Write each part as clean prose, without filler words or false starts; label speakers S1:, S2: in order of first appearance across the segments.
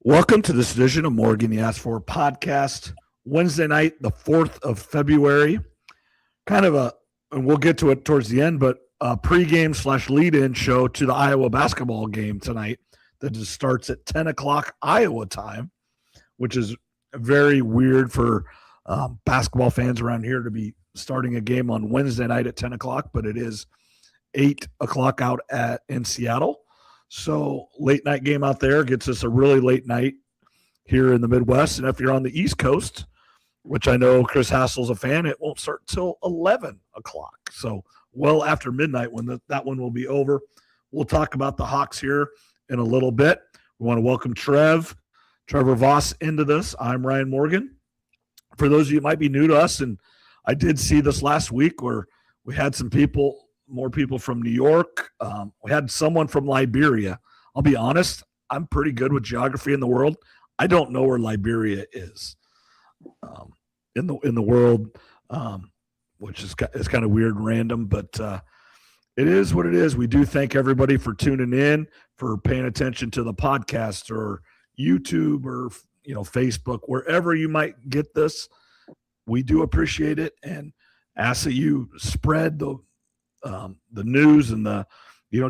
S1: Welcome to this edition of Morgan You Asked For podcast. Wednesday night, the 4th of February. Kind of and we'll get to it towards the end, but a pregame / lead-in show to the Iowa basketball game tonight that just starts at 10 o'clock Iowa time, which is very weird for basketball fans around here to be starting a game on Wednesday night at 10 o'clock, but it is 8 o'clock out in Seattle. So late night game out there gets us a really late night here in the Midwest. And if you're on the East Coast, which I know Chris Hassel's a fan, it won't start until 11 o'clock. So well after midnight when that one will be over. We'll talk about the Hawks here in a little bit. We want to welcome Trevor Voss into this. I'm Ryan Morgan. For those of you who might be new to us, and I did see this last week where we had more people from New York. We had someone from Liberia. I'll be honest, I'm pretty good with geography in the world. I don't know where Liberia is in the world, which is kind of weird and random, but it is what it is. We do thank everybody for tuning in, for paying attention to the podcast or YouTube or Facebook, wherever you might get this. We do appreciate it and ask that you spread the news and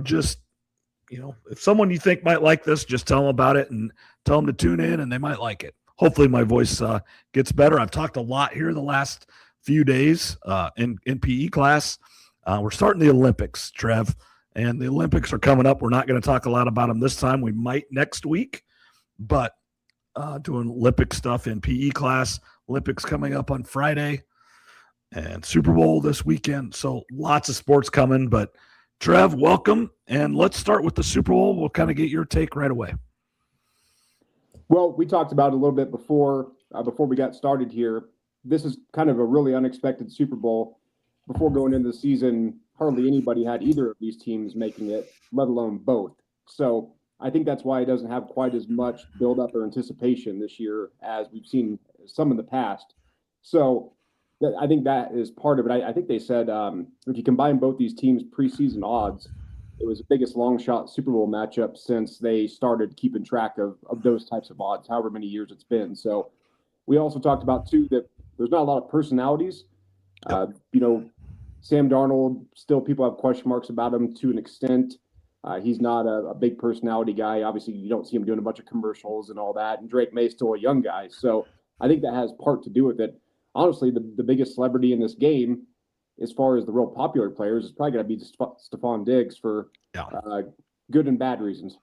S1: if someone you think might like this, just tell them about it and tell them to tune in and they might like it. Hopefully my voice gets better. I've talked a lot here the last few days in PE class. We're starting the Olympics, Trev, and the Olympics are coming up. We're not going to talk a lot about them this time. We might next week, but doing Olympic stuff in PE class. Olympics coming up on Friday. And Super Bowl this weekend. So lots of sports coming. But, Trev, welcome. And let's start with the Super Bowl. We'll kind of get your take right away.
S2: Well, we talked about it a little bit before we got started here. This is kind of a really unexpected Super Bowl. Before going into the season, hardly anybody had either of these teams making it, let alone both. So I think that's why it doesn't have quite as much buildup or anticipation this year as we've seen some in the past. So I think that is part of it. I think they said if you combine both these teams' preseason odds, it was the biggest long shot Super Bowl matchup since they started keeping track of those types of odds, however many years it's been. So we also talked about, too, that there's not a lot of personalities. Sam Darnold, still people have question marks about him to an extent. He's not a big personality guy. Obviously, you don't see him doing a bunch of commercials and all that. And Drake May's still a young guy. So I think that has part to do with it. Honestly, the biggest celebrity in this game, as far as the real popular players, is probably going to be Stephon Diggs for good and bad reasons.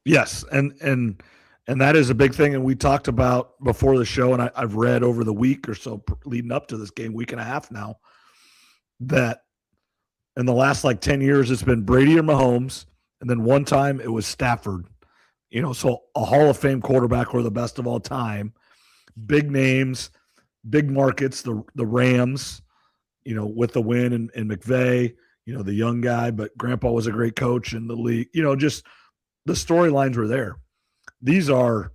S1: Yes, and that is a big thing. And we talked about before the show, and I've read over the week or so leading up to this game, week and a half now, that in the last 10 years, it's been Brady or Mahomes, and then one time it was Stafford. So a Hall of Fame quarterback or the best of all time, big names, big markets, the Rams, with the win and McVay, the young guy, but Grandpa was a great coach in the league. Just the storylines were there. These are,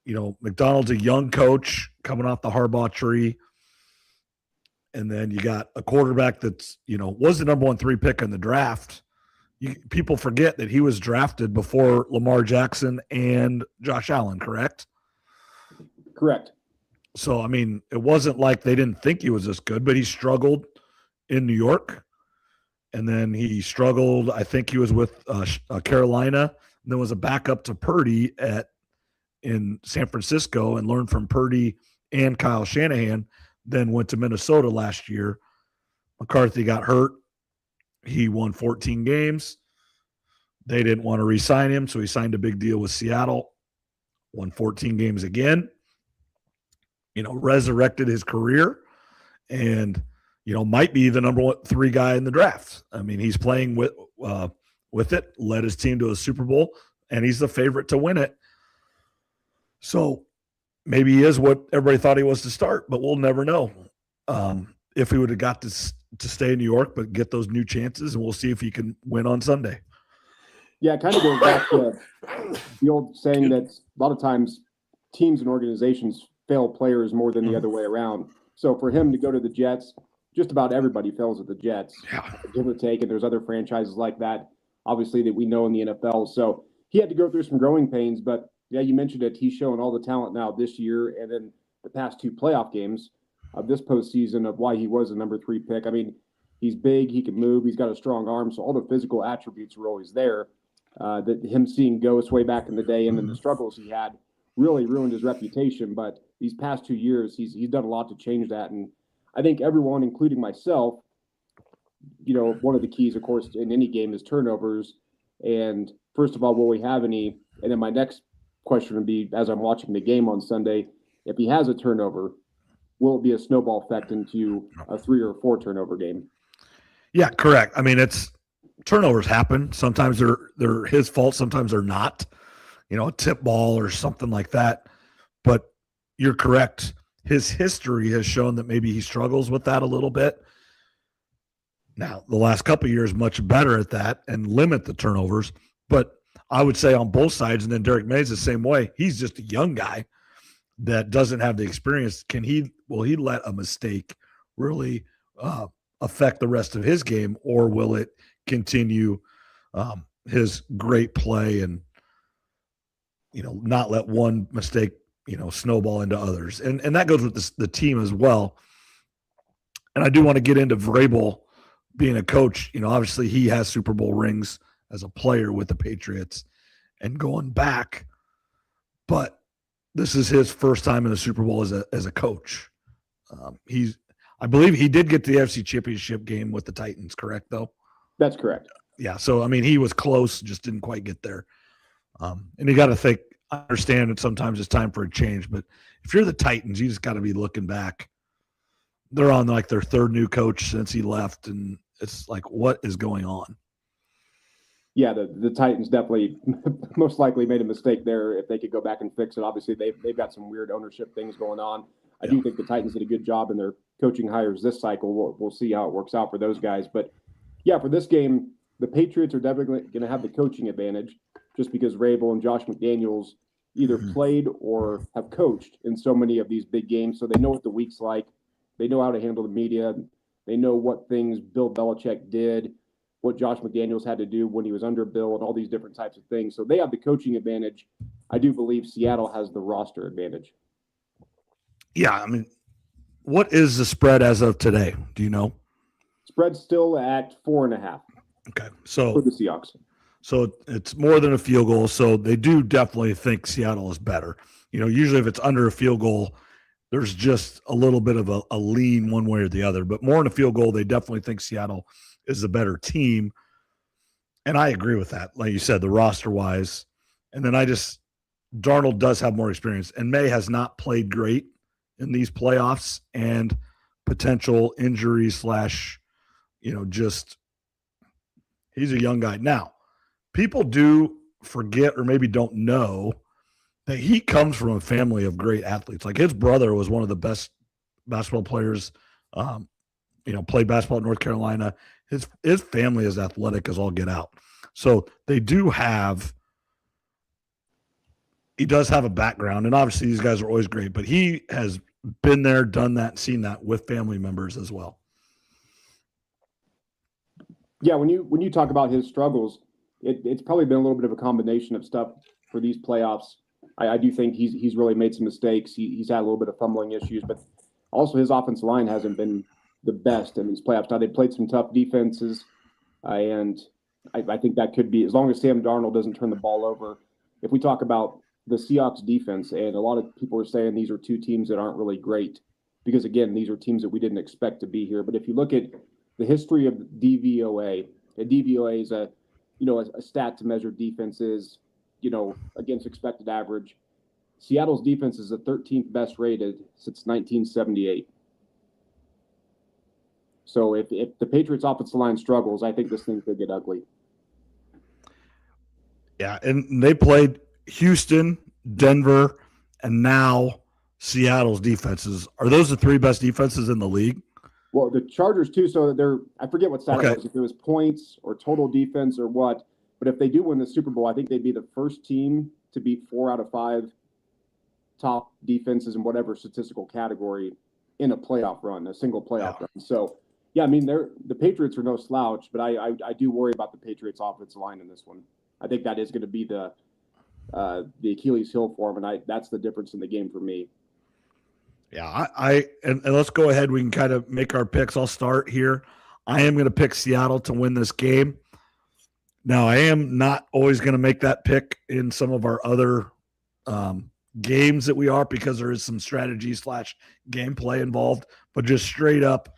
S1: McDonald's a young coach coming off the Harbaugh tree. And then you got a quarterback that's, was the number 1 3 pick in the draft. People forget that he was drafted before Lamar Jackson and Josh Allen, correct?
S2: Correct.
S1: So, it wasn't like they didn't think he was this good, but he struggled in New York. And then he struggled, I think he was with Carolina, and then was a backup to Purdy in San Francisco and learned from Purdy and Kyle Shanahan, then went to Minnesota last year. McCarthy got hurt. He won 14 games. They didn't want to re-sign him, so he signed a big deal with Seattle, won 14 games again. Resurrected his career and, might be the number 1 3 guy in the draft. He's playing with it, led his team to a Super Bowl, and he's the favorite to win it. So maybe he is what everybody thought he was to start, but we'll never know if he would have got to stay in New York, but get those new chances, and we'll see if he can win on Sunday.
S2: Yeah, it kind of goes back to the old saying that a lot of times teams and organizations fail players more than the other way around. So for him to go to the Jets, just about everybody fails at the Jets, give or take, and there's other franchises like that, obviously, that we know in the NFL. So he had to go through some growing pains. But yeah, you mentioned it. He's showing all the talent now this year, and then the past 2 playoff games of this postseason of why he was a number 3 pick. I mean, he's big, he can move, he's got a strong arm, so all the physical attributes were always there. That him seeing ghosts way back in the day and then the struggles he had really ruined his reputation. But these past 2 years, he's done a lot to change that. And I think everyone, including myself, one of the keys, of course, in any game is turnovers. And first of all, will we have any? And then my next question would be, as I'm watching the game on Sunday, if he has a turnover, will it be a snowball effect into a 3 or 4 turnover game?
S1: Yeah, correct. I mean, turnovers happen. Sometimes they're his fault. Sometimes they're not. A tip ball or something like that. But you're correct. His history has shown that maybe he struggles with that a little bit. Now, the last couple of years, much better at that and limit the turnovers. But I would say on both sides, and then Derek May's the same way. He's just a young guy that doesn't have the experience. Will he let a mistake really affect the rest of his game, or will it continue his great play and not let one mistake snowball into others? And that goes with the team as well. And I do want to get into Vrabel being a coach. Obviously he has Super Bowl rings as a player with the Patriots and going back, but this is his first time in the Super Bowl as a coach. I believe he did get to the AFC Championship game with the Titans, correct, though?
S2: That's correct.
S1: Yeah, so, I mean, he was close, just didn't quite get there. And you got to understand that sometimes it's time for a change, but if you're the Titans, you just got to be looking back. They're on, their 3rd new coach since he left, and it's like, what is going on?
S2: Yeah, the Titans definitely most likely made a mistake there. If they could go back and fix it, obviously they've got some weird ownership things going on. I do think the Titans did a good job in their coaching hires this cycle. We'll see how it works out for those guys. But yeah, for this game, the Patriots are definitely going to have the coaching advantage just because Vrabel and Josh McDaniels either played or have coached in so many of these big games. So they know what the week's like. They know how to handle the media. They know what things Bill Belichick did, what Josh McDaniels had to do when he was under Bill, and all these different types of things. So they have the coaching advantage. I do believe Seattle has the roster advantage.
S1: Yeah, I mean, what is the spread as of today? Do you know?
S2: Spread's still at 4.5.
S1: Okay, so
S2: for the Seahawks.
S1: So it's more than a field goal. So they do definitely think Seattle is better. Usually if it's under a field goal, there's just a little bit of a lean one way or the other. But more than a field goal, they definitely think Seattle is the better team. And I agree with that. Like you said, the roster-wise. And then Darnold does have more experience. And May has not played great in these playoffs, and potential injuries / just he's a young guy. Now, people do forget or maybe don't know that he comes from a family of great athletes. Like his brother was one of the best basketball players, played basketball at North Carolina. His family is athletic as all get out. So he does have a background, and obviously these guys are always great, but he has been there, done that, seen that with family members as well.
S2: Yeah, when you talk about his struggles, it's probably been a little bit of a combination of stuff for these playoffs. I do think he's really made some mistakes. He's had a little bit of fumbling issues, but also his offensive line hasn't been the best in these playoffs. Now, they played some tough defenses, and I think that could be, as long as Sam Darnold doesn't turn the ball over. If we talk about the Seahawks defense, and a lot of people are saying these are 2 teams that aren't really great because, again, these are teams that we didn't expect to be here. But if you look at the history of DVOA, a DVOA is a stat to measure defenses, against expected average. Seattle's defense is the 13th best rated since 1978. So if the Patriots' offensive line struggles, I think this thing could get ugly.
S1: Yeah, and they played Houston, Denver, and now Seattle's defenses. Are those the 3 best defenses in the league?
S2: Well, the Chargers too. So I forget what stat it was, if it was points or total defense or what. But if they do win the Super Bowl, I think they'd be the first team to beat 4 out of 5 top defenses in whatever statistical category in a playoff run, a single playoff run. So, yeah, I mean, the Patriots are no slouch, but I do worry about the Patriots' offensive line in this one. I think that is going to be the Achilles heel for him, and that's the difference in the game for me.
S1: Yeah, and let's go ahead. We can kind of make our picks. I'll start here. I am going to pick Seattle to win this game. Now, I am not always going to make that pick in some of our other games that we are, because there is some strategy / gameplay involved. But just straight up,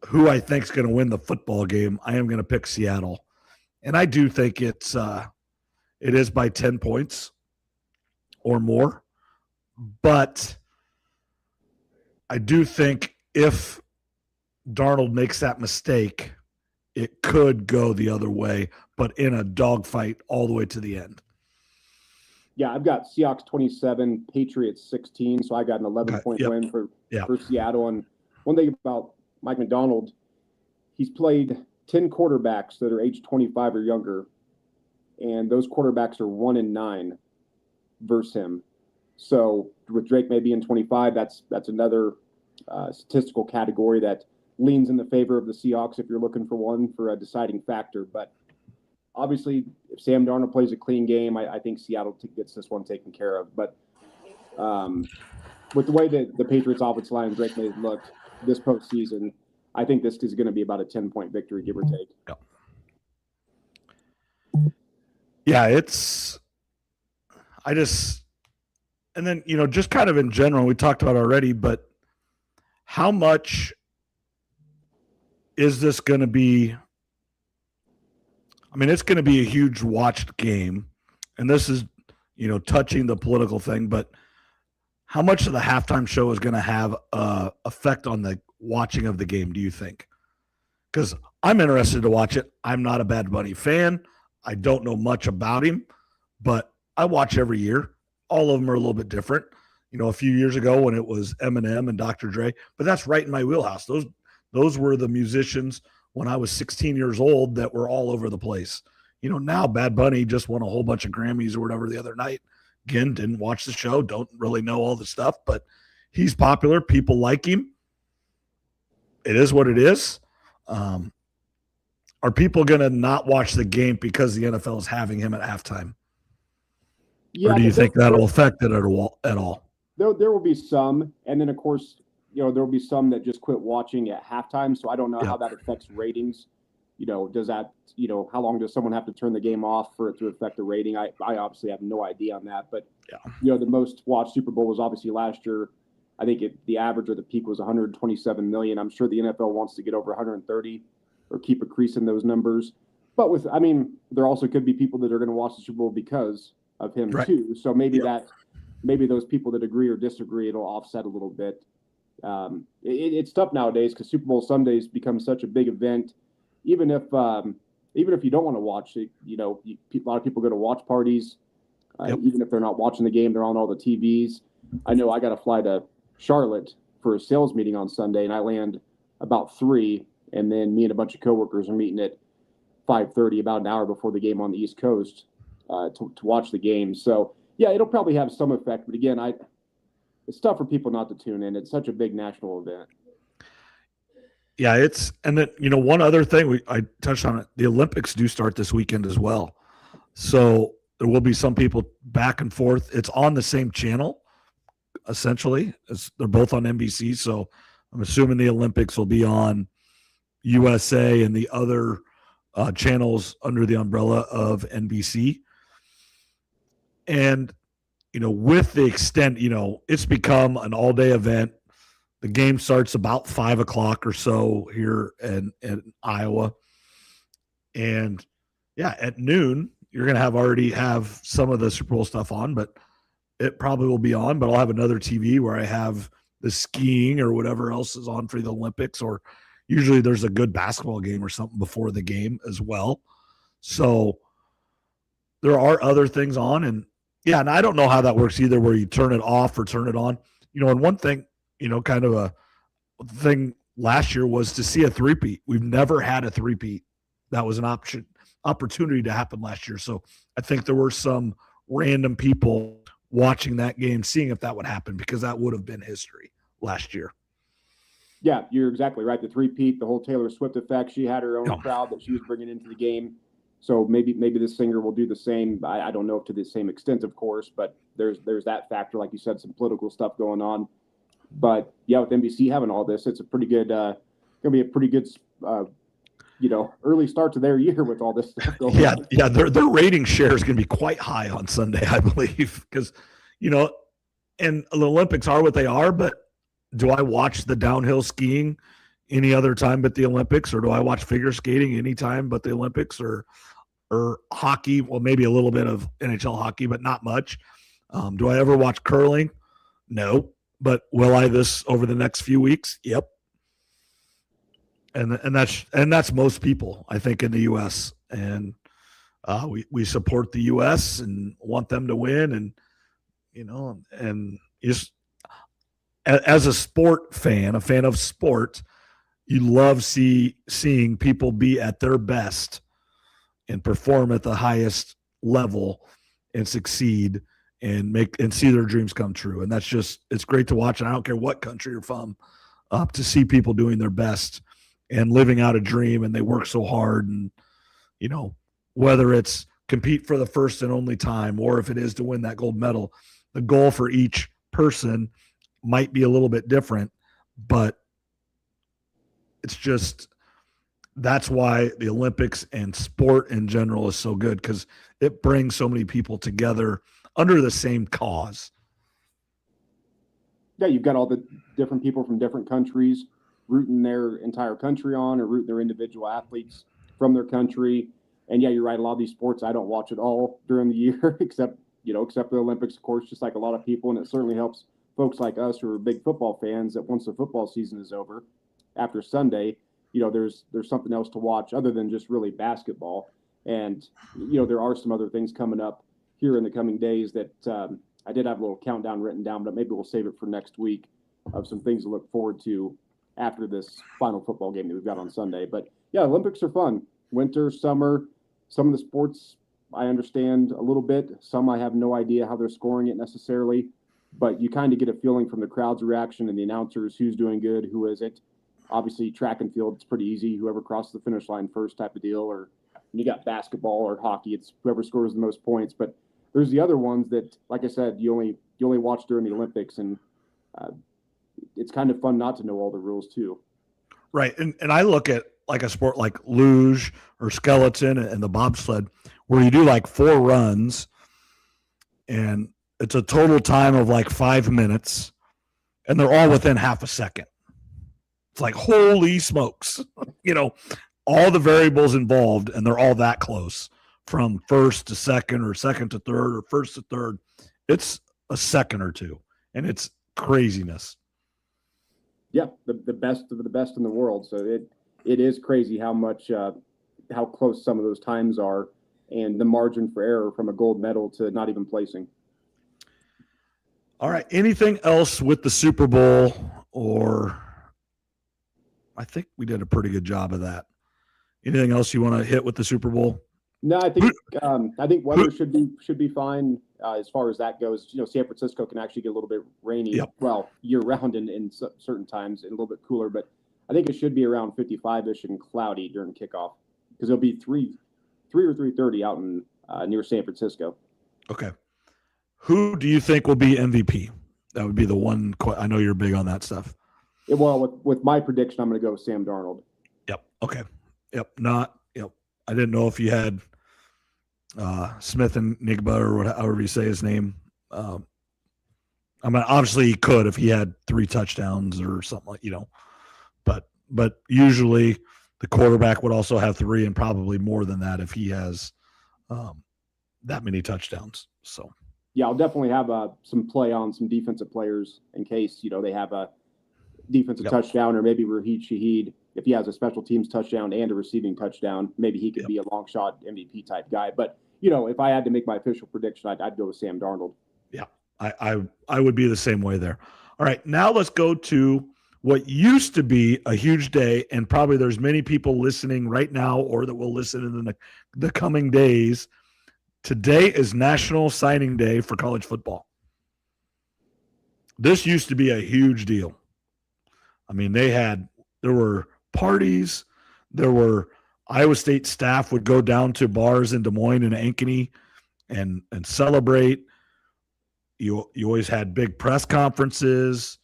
S1: who I think is going to win the football game, I am going to pick Seattle. And I do think it is by 10 points or more. But I do think if Darnold makes that mistake, it could go the other way, but in a dogfight all the way to the end.
S2: Yeah, I've got Seahawks 27, Patriots 16, so I got an 11-point win for Seattle. And one thing about Mike Macdonald, he's played 10 quarterbacks that are age 25 or younger, and those quarterbacks are 1-9 versus him. So with Drake maybe in 25, that's another statistical category that leans in the favor of the Seahawks if you're looking for one for a deciding factor. But obviously, if Sam Darnold plays a clean game, I think Seattle gets this one taken care of. But with the way that the Patriots offensive line and Drake May looked this postseason, I think this is going to be about a 10-point victory, give or take.
S1: Yeah, and then, just kind of in general, we talked about already, but how much is this going to be? I mean, it's going to be a huge watched game, and this is, touching the political thing, but how much of the halftime show is going to have an effect on the watching of the game, do you think? Because I'm interested to watch it. I'm not a Bad Bunny fan. I don't know much about him, but I watch every year. All of them are a little bit different. A few years ago when it was Eminem and Dr. Dre, but that's right in my wheelhouse. Those were the musicians when I was 16 years old that were all over the place. Now Bad Bunny just won a whole bunch of Grammys or whatever the other night. Again, didn't watch the show, don't really know all the stuff, but he's popular. People like him. It is what it is. Are people going to not watch the game because the NFL is having him at halftime?
S2: Yeah,
S1: or do you think that'll affect it at all?
S2: There will be some, and then of course, there will be some that just quit watching at halftime. So I don't know how that affects ratings. Does that, how long does someone have to turn the game off for it to affect the rating? I obviously have no idea on that, but the most watched Super Bowl was obviously last year. I think the average or the peak was 127 million. I'm sure the NFL wants to get over 130 or keep increasing those numbers. But there also could be people that are going to watch the Super Bowl because of him too. So maybe maybe those people that agree or disagree, it'll offset a little bit. It's tough nowadays because Super Bowl Sundays become such a big event. Even if you don't want to watch it, a lot of people go to watch parties. Even if they're not watching the game, they're on all the TVs. I know I got to fly to Charlotte for a sales meeting on Sunday, and I land about 3, and then me and a bunch of coworkers are meeting at 5:30, about an hour before the game on the East Coast, to watch the game. So yeah, it'll probably have some effect, but again, it's tough for people not to tune in. It's such a big national event.
S1: Yeah, and then one other thing I touched on it. The Olympics do start this weekend as well, so there will be some people back and forth. It's on the same channel, essentially. They're both on NBC, so I'm assuming the Olympics will be on USA and the other channels under the umbrella of NBC. And with the extent, it's become an all-day event. The game starts about 5 o'clock or so here in Iowa. And at noon, you're going to already have some of the Super Bowl stuff on, but it probably will be on. But I'll have another TV where I have the skiing or whatever else is on for the Olympics, or usually there's a good basketball game or something before the game as well. So there are other things on, and I don't know how that works either, where you turn it off or turn it on. And one thing, kind of a thing last year was to see a three-peat. We've never had a three-peat. That was an opportunity to happen last year. So I think there were some random people watching that game, seeing if that would happen, because that would have been history last year.
S2: Yeah, you're exactly right. The three-peat, the whole Taylor Swift effect. She had her own crowd that she was bringing into the game. So maybe this singer will do the same. I don't know to the same extent, of course, but there's that factor, like you said, some political stuff going on. But yeah, with NBC having all this, it's a pretty good, going to be a pretty good, early start to their year with all this stuff going on.
S1: Yeah, their rating share is going to be quite high on Sunday, I believe, because and the Olympics are what they are. But do I watch the downhill skiing any other time but the Olympics, or do I watch figure skating any time but the Olympics, or hockey? Well, maybe a little bit of NHL hockey, but not much. Do I ever watch curling? No. But will I this over the next few weeks? Yep. And that's most people, I think, in the U.S. And we support the U.S. and want them to win, and and just as a sport fan, a fan of sport, you love seeing people be at their best and perform at the highest level and succeed and see their dreams come true. And it's great to watch. And I don't care what country you're from, to see people doing their best and living out a dream, and they work so hard. And, whether it's compete for the first and only time, or if it is to win that gold medal, the goal for each person might be a little bit different, but that's why the Olympics and sport in general is so good, because it brings so many people together under the same cause.
S2: Yeah, you've got all the different people from different countries rooting their entire country on, or rooting their individual athletes from their country. And yeah, you're right. A lot of these sports I don't watch at all during the year, except the Olympics, of course, just like a lot of people. And it certainly helps folks like us who are big football fans that once the football season is over, after Sunday, there's something else to watch other than just really basketball. And, there are some other things coming up here in the coming days that I did have a little countdown written down, but maybe we'll save it for next week of some things to look forward to after this final football game that we've got on Sunday. But yeah, Olympics are fun. Winter, summer, some of the sports I understand a little bit. Some I have no idea how they're scoring it necessarily, but you kind of get a feeling from the crowd's reaction and the announcers who's doing good, who isn't. Obviously, track and field, it's pretty easy. Whoever crosses the finish line first type of deal. Or you got basketball or hockey, it's whoever scores the most points. But there's the other ones that, like I said, you only watch during the Olympics, and it's kind of fun not to know all the rules too.
S1: Right, and I look at like a sport like luge or skeleton and the bobsled, where you do like 4 runs, and it's a total time of like 5 minutes, and they're all within half a second. It's like, holy smokes, all the variables involved, and they're all that close from first to second, or second to third, or first to third. It's a second or two, and it's craziness.
S2: Yeah, the best of the best in the world. So it is crazy how close some of those times are, and the margin for error from a gold medal to not even placing.
S1: All right. Anything else with the Super Bowl? Or I think we did a pretty good job of that. Anything else you want to hit with the Super Bowl?
S2: No, I think weather should be fine as far as that goes. San Francisco can actually get a little bit rainy,
S1: Yep.
S2: Well, year round in certain times, and a little bit cooler. But I think it should be around 55-ish and cloudy during kickoff, because it'll be 3 or 3:30 out in near San Francisco.
S1: Okay. Who do you think will be MVP? That would be the one. I know you're big on that stuff.
S2: Well, with my prediction, I'm going to go with Sam Darnold.
S1: Yep. Okay. Yep. I didn't know if you had Smith and Nigba, or however you say his name. I mean, obviously he could if he had 3 touchdowns or something like, but usually the quarterback would also have 3, and probably more than that if he has that many touchdowns. So
S2: yeah, I'll definitely have some play on some defensive players in case they have a defensive touchdown, or maybe Raheed Shaheed, if he has a special teams touchdown and a receiving touchdown, maybe he could be a long shot MVP type guy. But if I had to make my official prediction, I'd go with Sam Darnold.
S1: Yeah, I would be the same way there. All right, now let's go to what used to be a huge day, and probably there's many people listening right now, or that will listen in the coming days. Today is National Signing Day for college football. This used to be a huge deal. I mean, there were parties, there were Iowa State staff would go down to bars in Des Moines and Ankeny and celebrate. You always had big press conferences.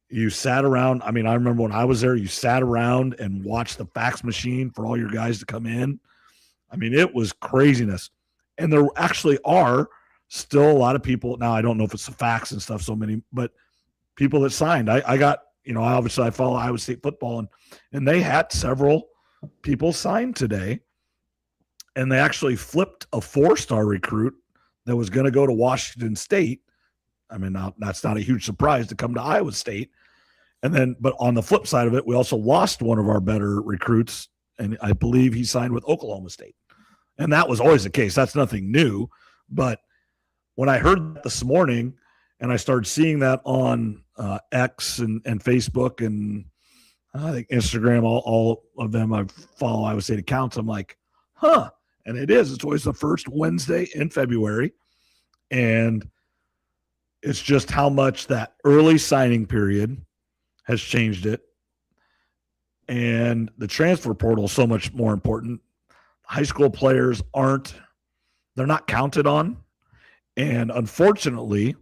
S1: You sat around. I mean, I remember when I was there, you sat around and watched the fax machine for all your guys to come in. I mean, it was craziness. And there actually are still a lot of people. Now, I don't know if it's the fax and stuff, so many, but people that signed. I got, obviously I follow Iowa State football, and they had several people signed today. And they actually flipped a 4-star recruit that was going to go to Washington State. I mean, now, that's not a huge surprise to come to Iowa State. And then, but on the flip side of it, we also lost one of our better recruits, and I believe he signed with Oklahoma State. And that was always the case. That's nothing new. But when I heard that this morning, and I started seeing that on X and Facebook and I think Instagram, all of them, I follow Iowa State accounts, I'm like, huh. And it is. It's always the first Wednesday in February. And it's just how much that early signing period has changed it. And the transfer portal is so much more important. High school players they're not counted on. And unfortunately,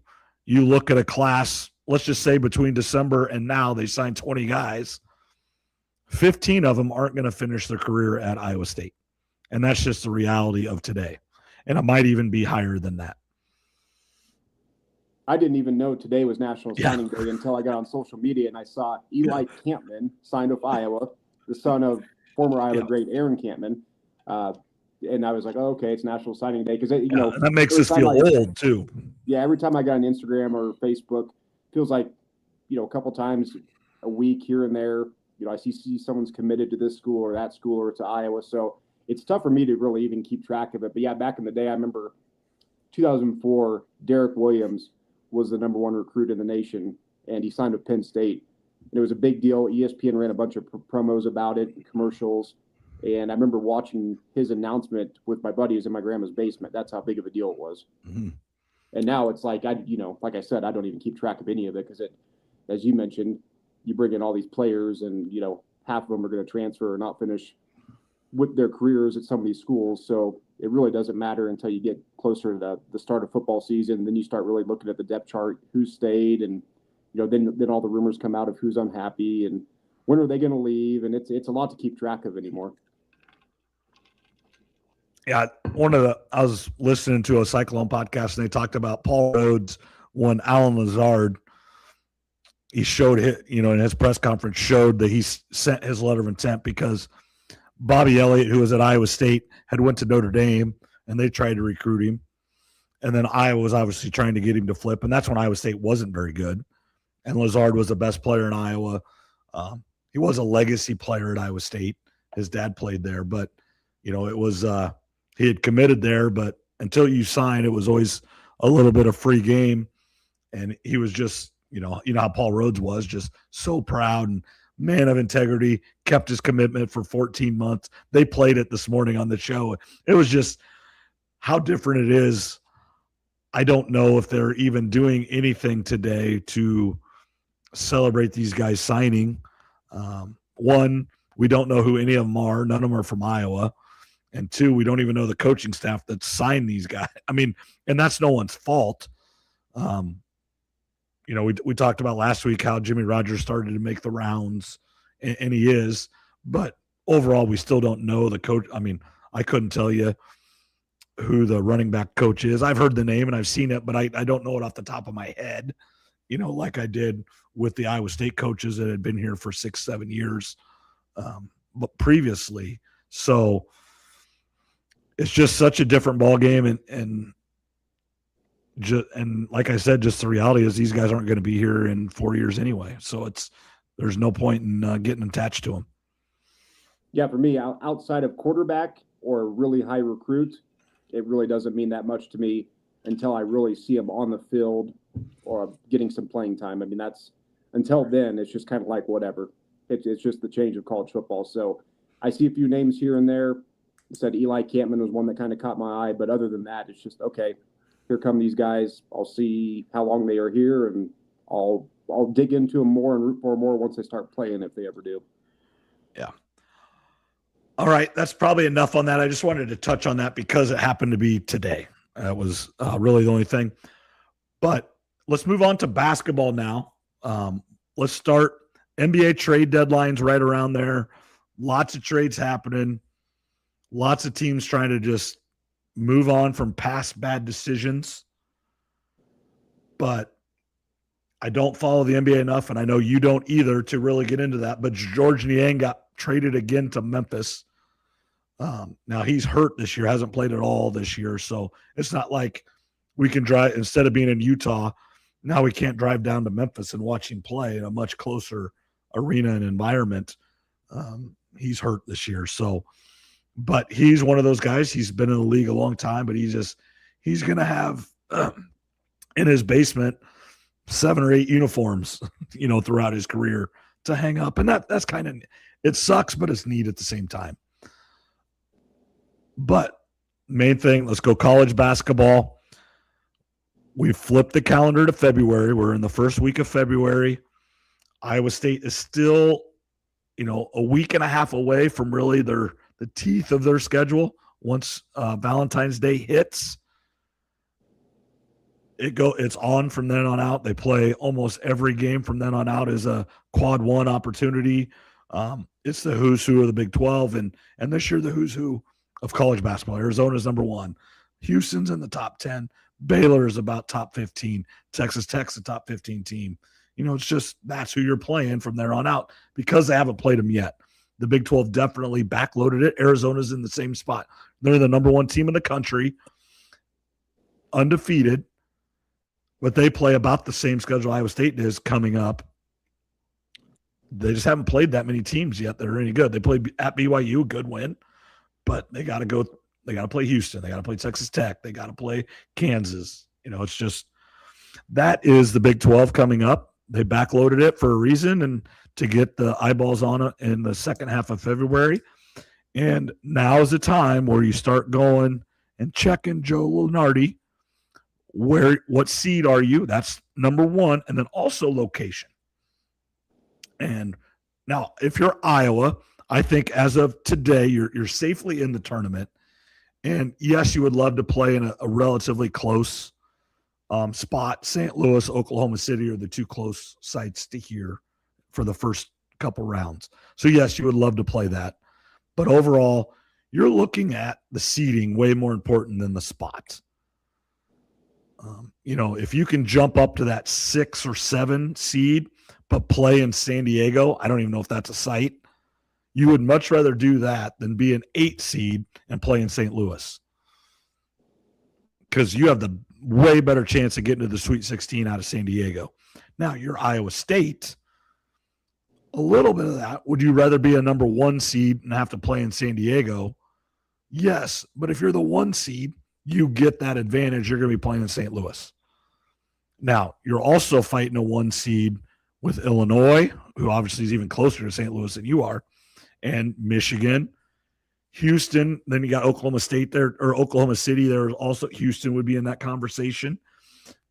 S1: you look at a class, let's just say between December and now, they signed 20 guys. 15 of them aren't going to finish their career at Iowa State. And that's just the reality of today. And it might even be higher than that.
S2: I didn't even know today was National Signing Day until I got on social media and I saw Eli Campman signed with Iowa, the son of former Iowa great Aaron Campman. And I was like, oh, okay, it's National Signing Day. Because,
S1: that makes us feel old, too.
S2: Yeah, every time I got on Instagram or Facebook, feels like, a couple times a week here and there, I see someone's committed to this school or that school or to Iowa. So it's tough for me to really even keep track of it. But, yeah, back in the day, I remember 2004, Derek Williams was the number one recruit in the nation, and he signed with Penn State. And it was a big deal. ESPN ran a bunch of promos about it, commercials. And I remember watching his announcement with my buddies in my grandma's basement. That's how big of a deal it was.
S1: Mm-hmm.
S2: And now it's like, like I said, I don't even keep track of any of it because as you mentioned, you bring in all these players and, half of them are going to transfer or not finish with their careers at some of these schools. So it really doesn't matter until you get closer to the start of football season. Then you start really looking at the depth chart, who stayed, and then all the rumors come out of who's unhappy and when are they going to leave, and it's a lot to keep track of anymore.
S1: Yeah, I was listening to a Cyclone podcast and they talked about Paul Rhodes when Alan Lazard. He showed it, in his press conference, showed that he sent his letter of intent because Bobby Elliott, who was at Iowa State, had went to Notre Dame, and they tried to recruit him. And then Iowa was obviously trying to get him to flip, and that's when Iowa State wasn't very good. And Lazard was the best player in Iowa. He was a legacy player at Iowa State. His dad played there, but, it was he had committed there, but until you sign, it was always a little bit of free game. And he was just, how Paul Rhodes was, just so proud and man of integrity, kept his commitment for 14 months. They played it this morning on the show. It was just how different it is. I don't know if they're even doing anything today to celebrate these guys signing. One, we don't know who any of them are. None of them are from Iowa. And two, we don't even know the coaching staff that signed these guys. I mean, and that's no one's fault. We talked about last week how Jimmy Rogers started to make the rounds, and he is. But overall, we still don't know the coach. I mean, I couldn't tell you who the running back coach is. I've heard the name and I've seen it, but I don't know it off the top of my head, like I did with the Iowa State coaches that had been here for 6-7 years but previously. So it's just such a different ball game, and like I said, just the reality is these guys aren't going to be here in 4 years anyway. So there's no point in getting attached to them.
S2: Yeah, for me, outside of quarterback or really high recruit, it really doesn't mean that much to me until I really see them on the field or getting some playing time. I mean, until then, it's just kind of like whatever. It's just the change of college football. So I see a few names here and there. I said Eli Campman was one that kind of caught my eye, but other than that, it's just, okay, here come these guys. I'll see how long they are here, and I'll dig into them more and root for them more once they start playing, if they ever do.
S1: Yeah. All right, that's probably enough on that. I just wanted to touch on that because it happened to be today. That was really the only thing. But let's move on to basketball now. Let's start NBA trade deadlines right around there. Lots of trades happening. Lots of teams trying to just move on from past bad decisions. But I don't follow the NBA enough, and I know you don't either, to really get into that. But George Niang got traded again to Memphis. Now he's hurt this year, hasn't played at all this year. So it's not like we can drive, instead of being in Utah, now we can't drive down to Memphis and watch him play in a much closer arena and environment. He's hurt this year. So, but he's one of those guys. He's been in the league a long time, but he's going to have in his basement 7 or 8 uniforms, throughout his career to hang up. And that's kind of, it sucks, but it's neat at the same time. But main thing, let's go college basketball. We flipped the calendar to February. We're in the first week of February. Iowa State is still, a week and a half away from really the teeth of their schedule. Once Valentine's Day hits, it's on from then on out. They play almost every game from then on out as a quad one opportunity. It's the who's who of the Big 12, and this year the who's who of college basketball. Arizona's number 1. Houston's in the top 10. Baylor is about top 15. Texas Tech's a top 15 team. It's just that's who you're playing from there on out because they haven't played them yet. The Big 12 definitely backloaded it. Arizona's in the same spot. They're the number 1 team in the country, undefeated, but they play about the same schedule Iowa State is coming up. They just haven't played that many teams yet that are any good. They played at BYU, good win, but they got to play Houston. They got to play Texas Tech. They got to play Kansas. It's just, that is the Big 12 coming up. They backloaded it for a reason and to get the eyeballs on it in the second half of February. And now is the time where you start going and checking Joe Lunardi. What seed are you? That's number 1. And then also location. And now if you're Iowa, I think as of today, you're safely in the tournament. And yes, you would love to play in a relatively close spot. St. Louis, Oklahoma City are the 2 close sites to here for the first couple rounds. So yes, you would love to play that. But overall, you're looking at the seeding way more important than the spot. If you can jump up to that 6 or 7 seed, but play in San Diego, I don't even know if that's a site. You would much rather do that than be an 8 seed and play in St. Louis. Because you have the way better chance of getting to the Sweet 16 out of San Diego. Now, you're Iowa State. A little bit of that. Would you rather be a number 1 seed and have to play in San Diego? Yes, but if you're the 1 seed, you get that advantage. You're going to be playing in St. Louis. Now, you're also fighting a 1 seed with Illinois, who obviously is even closer to St. Louis than you are, and Michigan, Houston. Then you got Oklahoma State there, or Oklahoma City. There also Houston would be in that conversation.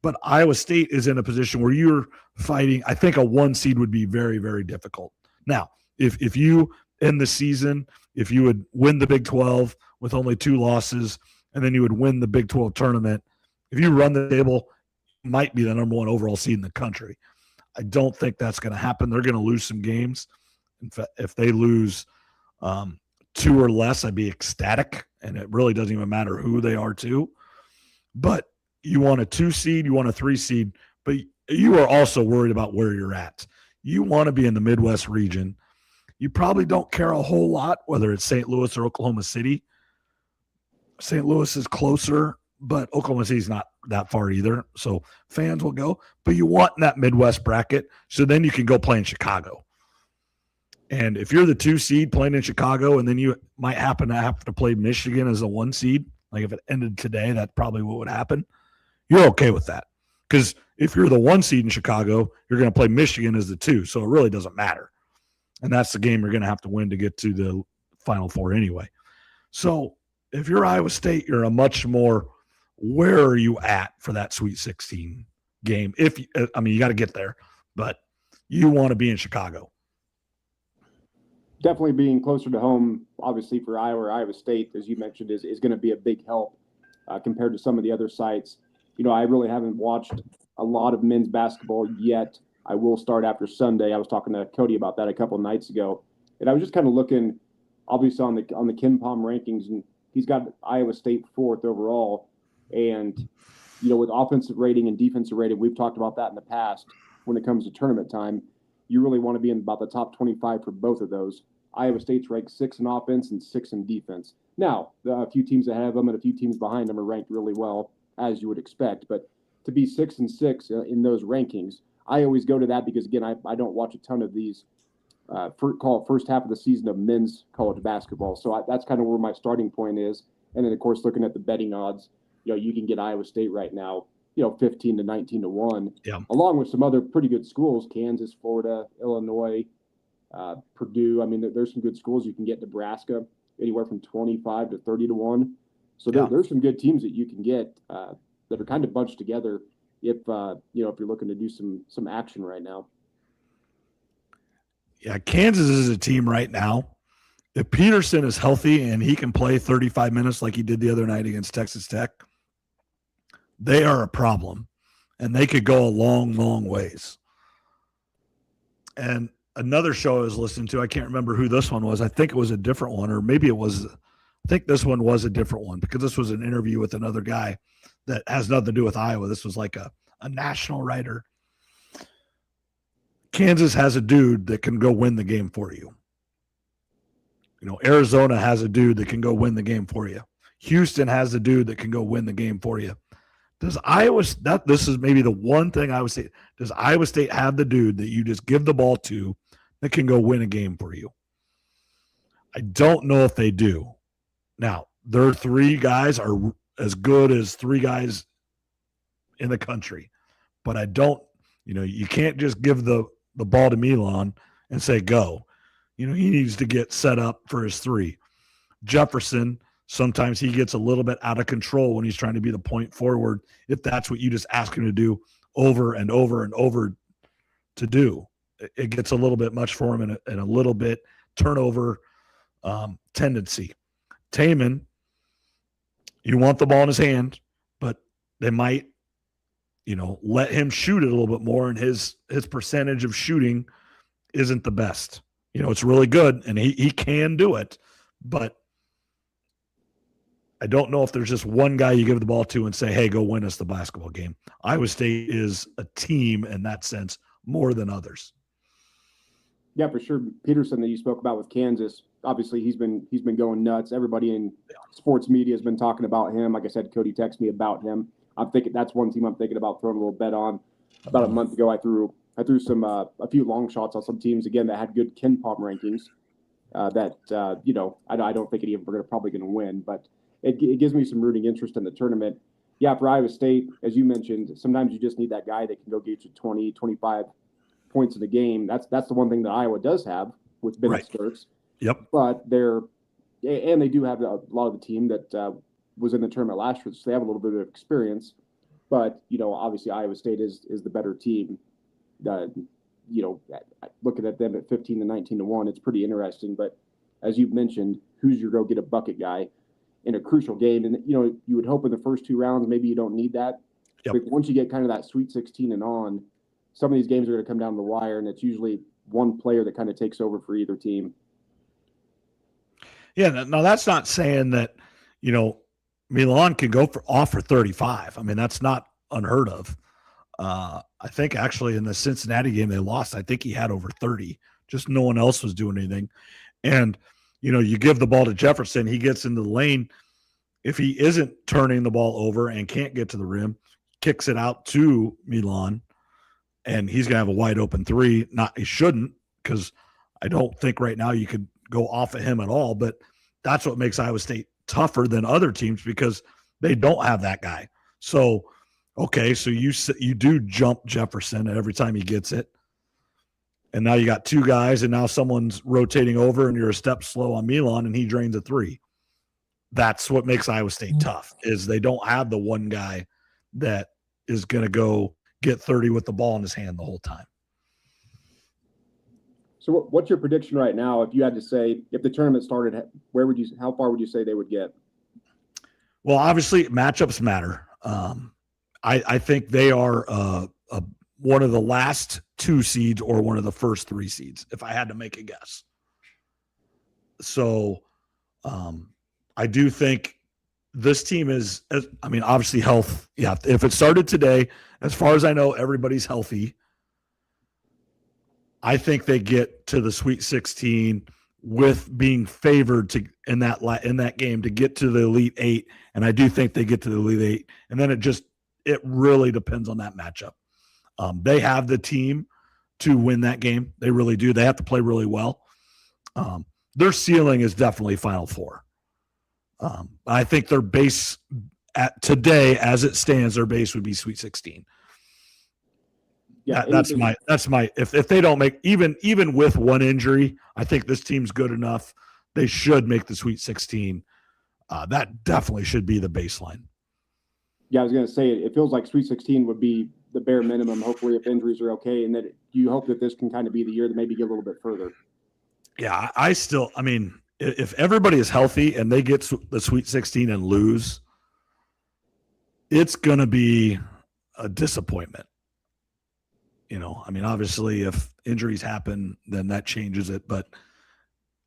S1: But Iowa State is in a position where you're fighting. I think a 1 seed would be very, very difficult. Now, if you end the season, if you would win the Big 12 with only 2 losses, and then you would win the Big 12 tournament, if you run the table, you might be the number 1 overall seed in the country. I don't think that's going to happen. They're going to lose some games. In fact, if they lose 2 or less, I'd be ecstatic, and it really doesn't even matter who they are to. But you want a 2 seed, you want a 3 seed, but you are also worried about where you're at. You want to be in the Midwest region. You probably don't care a whole lot whether it's St. Louis or Oklahoma City. St. Louis is closer, but Oklahoma City's not that far either. So fans will go, but you want that Midwest bracket so then you can go play in Chicago. And if you're the 2 seed playing in Chicago and then you might happen to have to play Michigan as a 1 seed, like if it ended today, that's probably what would happen. You're okay with that. Because if you're the 1 seed in Chicago, you're going to play Michigan as the 2. So it really doesn't matter. And that's the game you're going to have to win to get to the Final Four anyway. So if you're Iowa State, you're a much more, where are you at for that Sweet 16 game? You got to get there, but you want to be in Chicago.
S2: definitely being closer to home, obviously for Iowa or Iowa State, as you mentioned, is going to be a big help compared to some of the other sites. I really haven't watched a lot of men's basketball yet. I will start after Sunday. I was talking to Cody about that a couple of nights ago, and I was just kind of looking, obviously on the KenPom rankings, and he's got Iowa State 4th overall. And with offensive rating and defensive rating, we've talked about that in the past. When it comes to tournament time, you really want to be in about the top 25 for both of those. Iowa State's ranked 6 in offense and 6 in defense. Now, a few teams ahead of them and a few teams behind them are ranked really well, as you would expect. But to be 6 and 6 in those rankings, I always go to that because, again, I don't watch a ton of these first half of the season of men's college basketball. So that's kind of where my starting point is. And then, of course, looking at the betting odds, you can get Iowa State right now, 15 to 19 to 1, along with some other pretty good schools, Kansas, Florida, Illinois, Purdue. I mean, there's some good schools. You can get Nebraska anywhere from 25 to 30 to 1. So there's some good teams that you can get that are kind of bunched together if you're looking to do some action right now.
S1: Yeah, Kansas is a team right now. If Peterson is healthy and he can play 35 minutes like he did the other night against Texas Tech, they are a problem, and they could go a long, long ways. And another show I was listening to, I can't remember who this one was. I think it was a different one, or maybe I think this one was a different one because this was an interview with another guy that has nothing to do with Iowa. This was like a national writer. Kansas has a dude that can go win the game for you. Arizona has a dude that can go win the game for you. Houston has a dude that can go win the game for you. Does this is maybe the one thing I would say, does Iowa State have the dude that you just give the ball to that can go win a game for you? I don't know if they do. Now, their 3 guys are as good as 3 guys in the country, but I don't, you can't just give the ball to Milan and say, go. He needs to get set up for his 3. Jefferson, sometimes he gets a little bit out of control when he's trying to be the point forward, if that's what you just ask him to do over and over and over to do. It gets a little bit much for him and a little bit turnover tendency. Taman, you want the ball in his hand, but they might, let him shoot it a little bit more, and his percentage of shooting isn't the best. It's really good, and he can do it, but I don't know if there's just one guy you give the ball to and say, hey, go win us the basketball game. Iowa State is a team in that sense more than others.
S2: Yeah, for sure. Peterson that you spoke about with Kansas, obviously he's been going nuts. Everybody in sports media has been talking about him. Like I said, Cody texted me about him. I'm thinking that's one team I'm thinking about throwing a little bet on. About a month ago, I threw some a few long shots on some teams again that had good KenPom rankings. I don't think any of them are probably going to win, but it gives me some rooting interest in the tournament. Yeah, for Iowa State, as you mentioned, sometimes you just need that guy that can go get you 20, 25 points in the game. That's the one thing that Iowa does have with Bennett Sturks.
S1: Yep.
S2: But they do have a lot of the team that was in the tournament last year, so they have a little bit of experience. But obviously Iowa State is the better team. Looking at them at 15 to 19 to 1, it's pretty interesting. But as you've mentioned, who's your go get a bucket guy in a crucial game? And you would hope in the first 2 rounds maybe you don't need that.
S1: Yep.
S2: But once you get kind of that Sweet 16 and on, some of these games are going to come down the wire, and it's usually one player that kind of takes over for either team.
S1: Yeah, now that's not saying that Milan can go off for 35. I mean, that's not unheard of. I think actually in the Cincinnati game they lost, I think he had over 30. Just no one else was doing anything. And, you give the ball to Jefferson, he gets into the lane. If he isn't turning the ball over and can't get to the rim, kicks it out to Milan, and he's going to have a wide open 3. He shouldn't, because I don't think right now you could go off of him at all. But that's what makes Iowa State tougher than other teams, because they don't have that guy. So, okay, so you do jump Jefferson every time he gets it. And now you got 2 guys, and now someone's rotating over, and you're a step slow on Milan, and he drains a 3. That's what makes Iowa State tough, is they don't have the one guy that is going to go get 30 with the ball in his hand the whole time.
S2: So what's your prediction right now? If you had to say, if the tournament started, how far would you say they would get?
S1: Well, obviously matchups matter. I think they are one of the last 2 seeds or one of the first 3 seeds, if I had to make a guess. So I do think this team is, obviously health. Yeah. If it started today, as far as I know, everybody's healthy. I think they get to the Sweet 16 with being favored in that game to get to the Elite 8, and I do think they get to the Elite 8. And then it really depends on that matchup. They have the team to win that game. They really do. They have to play really well. Their ceiling is definitely Final Four. I think their base at today, as it stands, their base would be Sweet 16. Yeah, that's my if they don't make even with one injury, I think this team's good enough. They should make the Sweet 16. That definitely should be the baseline.
S2: Yeah, I was going to say it feels like Sweet 16 would be the bare minimum. Hopefully, if injuries are okay, and that you hope that this can kind of be the year that maybe get a little bit further.
S1: Yeah, if everybody is healthy and they get the Sweet 16 and lose, it's going to be a disappointment. Obviously, if injuries happen, then that changes it. But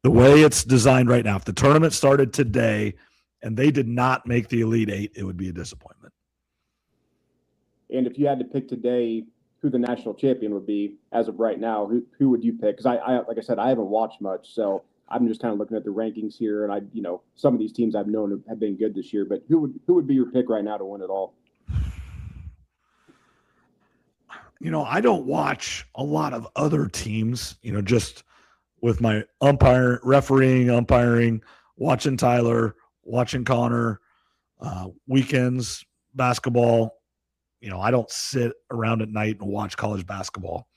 S1: the way it's designed right now, if the tournament started today and they did not make the Elite 8, it would be a disappointment.
S2: And if you had to pick today who the national champion would be as of right now, who would you pick? Because I like I said, I haven't watched much, so I'm just kind of looking at the rankings here, and some of these teams I've known have been good this year. But who would be your pick right now to win it all?
S1: I don't watch a lot of other teams, just with my umpiring, watching Tyler, watching Connor, weekends, basketball. I don't sit around at night and watch college basketball.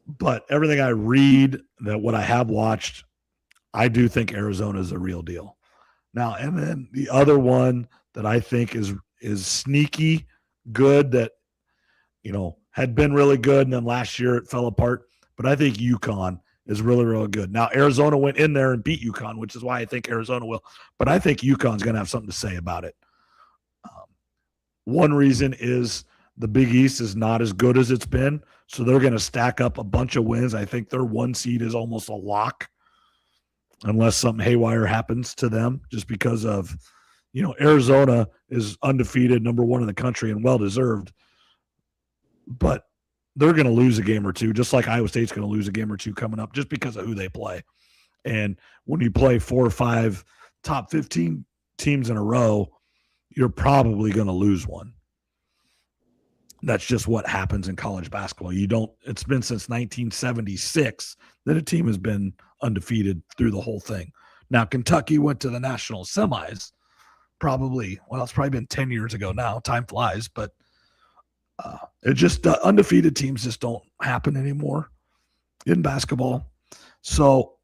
S1: But everything I read, what I have watched, I do think Arizona is the real deal. Now, and then the other one that I think is sneaky good that, had been really good, and then last year it fell apart. But I think UConn is really, really good. Now, Arizona went in there and beat UConn, which is why I think Arizona will. But I think UConn's going to have something to say about it. One reason is the Big East is not as good as it's been, so they're going to stack up a bunch of wins. I think their 1 seed is almost a lock unless something haywire happens to them, just because of, Arizona is undefeated, number 1 in the country, and well-deserved. But they're going to lose a game or two, just like Iowa State's going to lose a game or two coming up, just because of who they play. And when you play 4 or 5 top 15 teams in a row, you're probably going to lose one. That's just what happens in college basketball. It's been since 1976 that a team has been undefeated through the whole thing. Now, Kentucky went to the national semis it's probably been 10 years ago now. Time flies, but it just undefeated teams just don't happen anymore in basketball. So,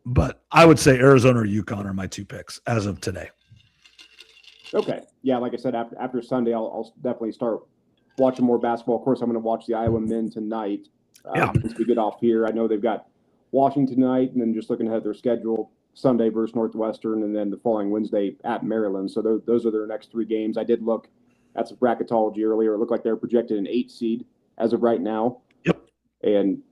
S1: but I would say Arizona or UConn are my 2 picks as of today.
S2: Okay. Yeah, like I said, after Sunday, I'll definitely start watching more basketball. Of course, I'm going to watch the Iowa men tonight. Once we get off here, I know they've got Washington tonight, and then just looking ahead at their schedule, Sunday versus Northwestern, and then the following Wednesday at Maryland. So those are their next 3 games. I did look at some bracketology earlier. It looked like they're projected an 8 seed as of right now.
S1: Yep.
S2: And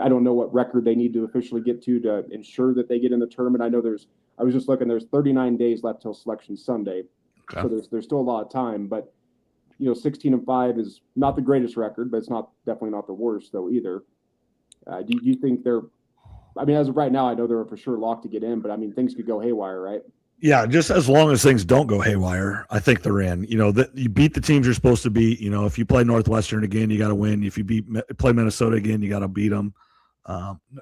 S2: I don't know what record they need to officially get to ensure that they get in the tournament. I know I was just looking, there's 39 days left till Selection Sunday. Okay. So there's still a lot of time, but 16-5 is not the greatest record, but it's definitely not the worst though either. Do you think as of right now, I know they're for sure locked to get in, but things could go haywire, right? Yeah,
S1: just as long as things don't go haywire, I think they're in. You beat the teams you're supposed to beat. If you play Northwestern again, you got to win. If you play Minnesota again, you got to beat them.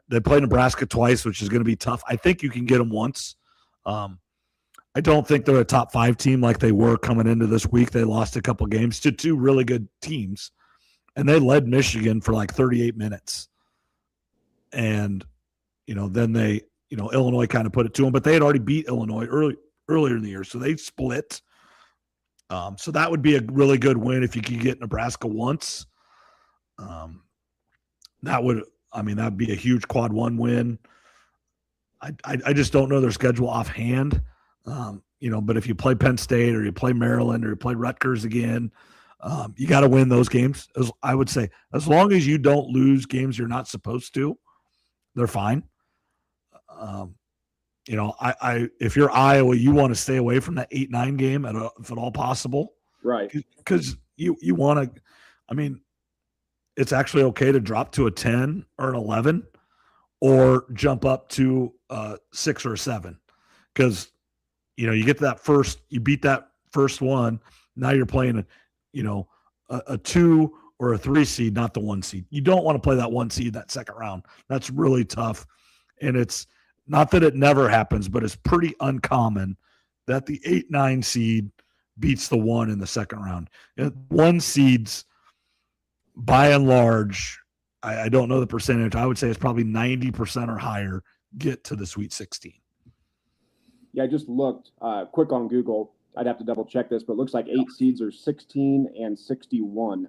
S1: They play Nebraska twice, which is going to be tough. I think you can get them once. I don't think they're a top 5 team like they were coming into this week. They lost a couple games to 2 really good teams, and they led Michigan for like 38 minutes. And, then they, Illinois kind of put it to them, but they had already beat Illinois earlier in the year, so they split. So that would be a really good win if you could get Nebraska once. that'd be a huge quad one win. I just don't know their schedule offhand. But if you play Penn State or you play Maryland or you play Rutgers again, you got to win those games. I would say as long as you don't lose games you're not supposed to, they're fine. If you're Iowa, you want to stay away from that 8-9 game if at all possible,
S2: right?
S1: Because you want to. I mean, it's actually okay to drop to a 10 or an 11, or jump up to 6 or 7, because you get to that first, you beat that first one. Now you're playing a 2 or a 3 seed, not the 1 seed. You don't want to play that 1 seed that second round. That's really tough. And it's not that it never happens, but it's pretty uncommon that the 8-9 seed beats the 1 in the second round. 1 seeds, by and large, I don't know the percentage. I would say it's probably 90% or higher get to the Sweet 16.
S2: Yeah, I just looked quick on Google. I'd have to double check this, but it looks like 8 seeds are 16 and 61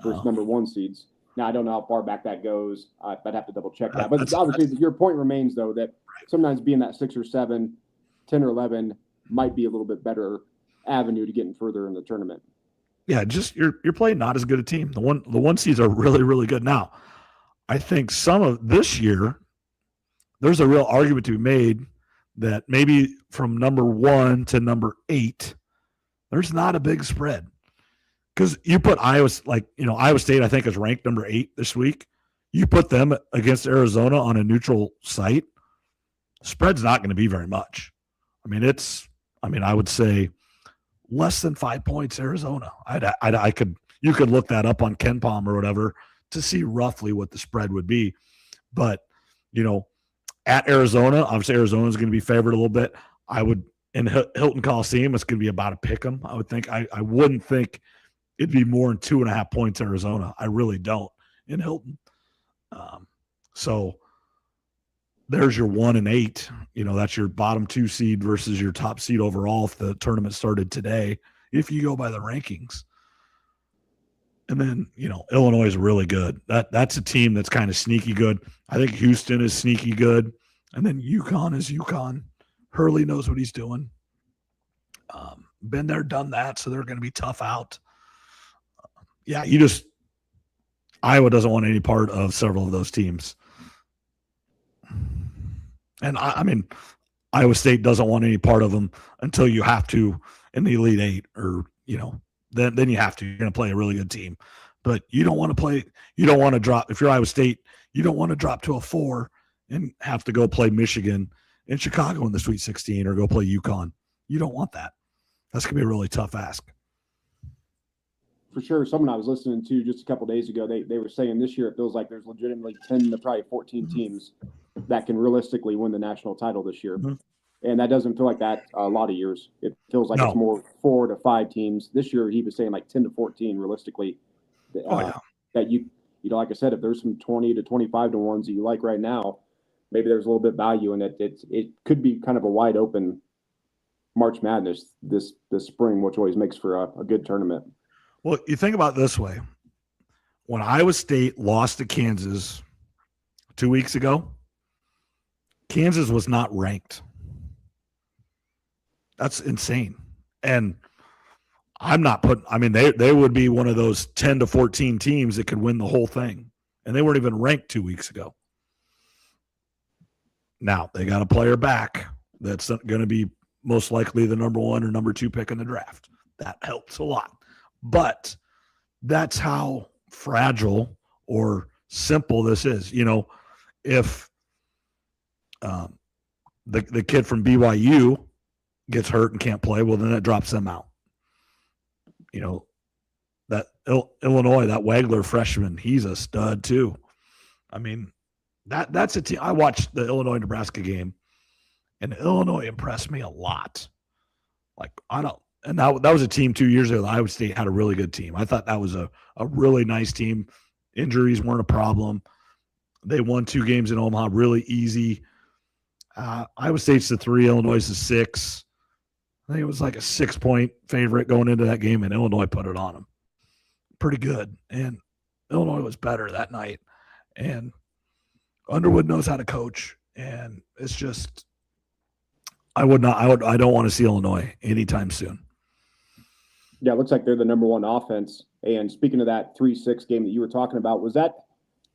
S2: versus number 1 seeds. Now, I don't know how far back that goes. I'd have to double check that. But obviously, your point remains, though, that sometimes being that 6 or 7, 10 or 11 might be a little bit better avenue to getting further in the tournament.
S1: Yeah, just you're playing not as good a team. The one seeds are really, really good. Now, I think some of this year, there's a real argument to be made that maybe from number 1 to number 8, there's not a big spread. Because you put Iowa State, I think, is ranked number 8 this week. You put them against Arizona on a neutral site, spread's not going to be very much. I would say less than 5 points Arizona. You could look that up on KenPom or whatever to see roughly what the spread would be. But, at Arizona, obviously Arizona's going to be favored a little bit. In Hilton Coliseum, it's going to be about a pick 'em, I would think. I wouldn't think it'd be more than 2.5 points Arizona. I really don't in Hilton. So there's your 1 and 8. That's your bottom 2 seed versus your top seed overall if the tournament started today, if you go by the rankings. And then, Illinois is really good. That's a team that's kind of sneaky good. I think Houston is sneaky good. And then UConn is UConn. Hurley knows what he's doing. Been there, done that, so they're going to be tough out. Iowa doesn't want any part of several of those teams. And Iowa State doesn't want any part of them until you have to in the Elite 8, or, then you have to. You're going to play a really good team. But you don't want to drop, if you're Iowa State, you don't want to drop to a 4 and have to go play Michigan and Chicago in the Sweet 16 or go play UConn. You don't want that. That's going to be a really tough ask.
S2: For sure. Someone I was listening to just a couple of days ago, they were saying this year it feels like there's legitimately 10 to probably 14 teams that can realistically win the national title this year. Mm-hmm. And that doesn't feel like that a lot of years. It feels like it's more 4 to 5 teams. This year he was saying like 10 to 14 realistically. That you like I said, if there's some 20 to 25 to ones that you like right now, maybe there's a little bit of value in it. It could be kind of a wide open March Madness this spring, which always makes for a good tournament.
S1: Well, you think about it this way. When Iowa State lost to Kansas 2 weeks ago, Kansas was not ranked. That's insane. And I'm not putting – they would be one of those 10 to 14 teams that could win the whole thing. And they weren't even ranked 2 weeks ago. Now, they got a player back that's going to be most likely the number 1 or number 2 pick in the draft. That helps a lot. But that's how fragile or simple this is. If the kid from BYU gets hurt and can't play, well, then that drops them out. That Illinois, that Wagler freshman, he's a stud too. That's a team. I watched the Illinois-Nebraska game, and Illinois impressed me a lot. And that was a team 2 years ago that Iowa State had a really good team. I thought that was a really nice team. Injuries weren't a problem. They won 2 games in Omaha really easy. Iowa State's the 3, Illinois is the 6. I think it was like a 6-point favorite going into that game, and Illinois put it on them. Pretty good. And Illinois was better that night. And Underwood knows how to coach, and it's just I don't want to see Illinois anytime soon.
S2: Yeah, it looks like they're the number one offense. And speaking of that 3-6 game that you were talking about, was that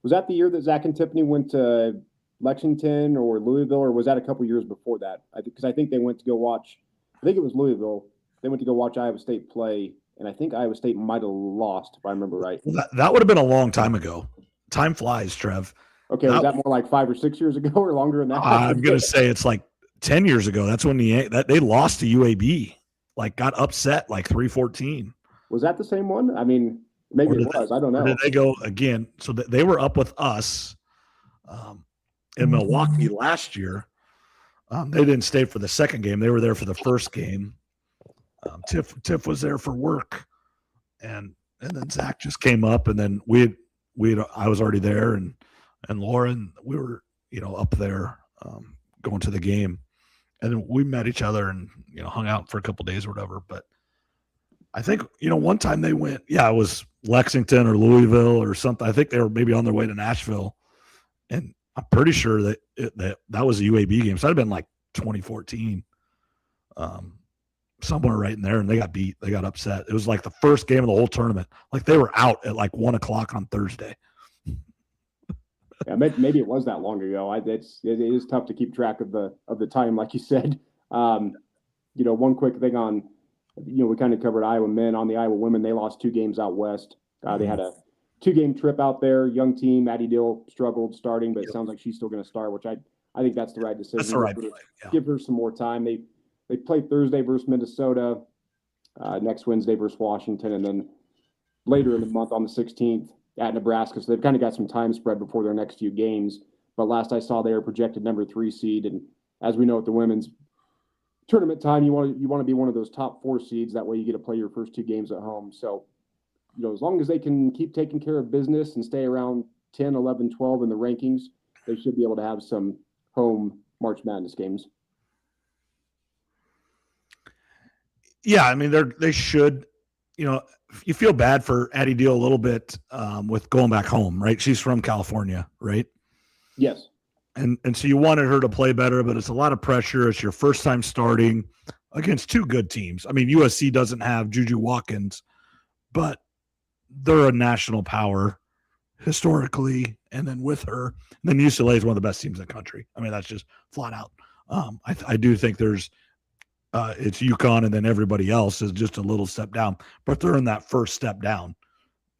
S2: the year that Zach and Tiffany went to Lexington or Louisville, or was that a couple years before that? Because I think they went to go watch. I think it was Louisville. They went to go watch Iowa State play, and I think Iowa State might have lost, if I remember right.
S1: Well, that would have been a long time ago. Time flies, Trev.
S2: Okay, was that more like 5 or 6 years ago, or longer than that?
S1: I'm gonna say it's like 10 years ago. That's when they lost to UAB. Like got upset like 3-14.
S2: Was that the same one? I mean, maybe it was. I don't know.
S1: Did they go again? So they were up with us in Milwaukee last year. They didn't stay for the second game. They were there for the first game. Tiff was there for work, and then Zach just came up, and then I was already there, and Lauren, we were up there going to the game. And then we met each other and, hung out for a couple of days or whatever. But I think, one time they went, it was Lexington or Louisville or something. I think they were maybe on their way to Nashville. And I'm pretty sure that that was a UAB game. So that'd have been like 2014, somewhere right in there. And they got beat. They got upset. It was like the first game of the whole tournament. Like they were out at like 1:00 on Thursday.
S2: Yeah, maybe it was that long ago. It is tough to keep track of the time, like you said. One quick thing on, we kind of covered Iowa men. On the Iowa women, they lost 2 games out west. They had a 2-game trip out there. Young team. Addie Dill struggled starting, but it sounds like she's still going to start, which I think that's the right decision.
S1: That's the right play. Yeah.
S2: Give her some more time. They play Thursday versus Minnesota, next Wednesday versus Washington, and then later in the month on the 16th. At Nebraska, so they've kind of got some time spread before their next few games. But last I saw, they were projected number 3 seed, and as we know at the women's tournament time, you want to be one of those top 4 seeds. That way, you get to play your first 2 games at home. So, as long as they can keep taking care of business and stay around 10, 11, 12 in the rankings, they should be able to have some home March Madness games.
S1: Yeah, I mean they should. You feel bad for Addie Deal a little bit with going back home, right? She's from California, right?
S2: Yes.
S1: And so you wanted her to play better, but it's a lot of pressure. It's your first time starting against 2 good teams. I mean, USC doesn't have Juju Watkins, but they're a national power historically. And then with her, then UCLA is one of the best teams in the country. I mean, that's just flat out. I do think there's it's UConn, and then everybody else is just a little step down. But they're in that first step down.